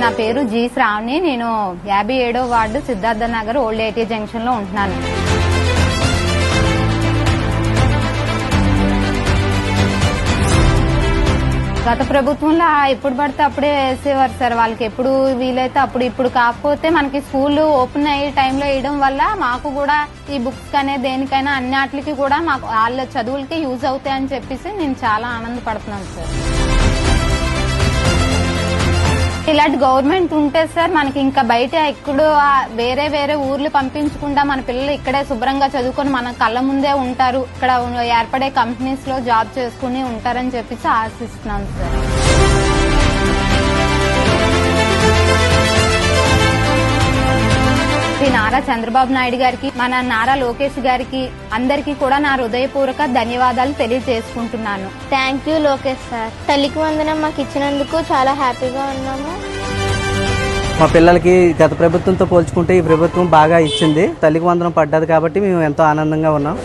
నా పేరు జి శ్రావణి. నేను 57వ వార్డు సిద్ధార్థ నగర్ ఓల్డ్ ఏటీ జంక్షన్ లో ఉంటున్నాను. గత ప్రభుత్వంలో ఎప్పుడు పడితే అప్పుడే వేసేవారు సార్. వాళ్ళకి ఎప్పుడు వీలైతే అప్పుడు. ఇప్పుడు కాకపోతే మనకి స్కూల్ ఓపెన్ అయ్యే టైంలో వేయడం వల్ల మాకు కూడా ఈ బుక్స్ కానీ దేనికైనా అన్నిటికి కూడా మాకు వాళ్ళ చదువులకి యూజ్ అవుతాయని చెప్పేసి నేను చాలా ఆనందపడుతున్నాను సార్. ఇలాంటి గవర్నమెంట్ ఉంటే సార్ మనకి ఇంకా బయట ఎక్కడో వేరే వేరే ఊర్లు పంపించకుండా మన పిల్లలు ఇక్కడే శుభ్రంగా చదువుకొని మన కళ్ళ ముందే ఉంటారు. ఇక్కడ ఏర్పడే కంపెనీస్ లో జాబ్ చేసుకుని ఉంటారని చెప్పేసి ఆశిస్తున్నాను సార్. నారా చంద్రబాబు నాయుడు గారికి, మన నారా లోకేష్ గారికి, అందరికీ కూడా నా హృదయపూర్వక ధన్యవాదాలు తెలియజేసుకుంటున్నాను. Thank you Lokesh sir. తల్లికి వందనం మాకు ఇచ్చినందుకు చాలా హ్యాపీగా ఉన్నాము. మా పిల్లలకి గత ప్రభుత్వంతో పోల్చుకుంటే ఈ ప్రభుత్వం బాగా ఇచ్చింది. తల్లికి వందనం పడ్డది కాబట్టి మేము ఎంతో ఆనందంగా ఉన్నాం.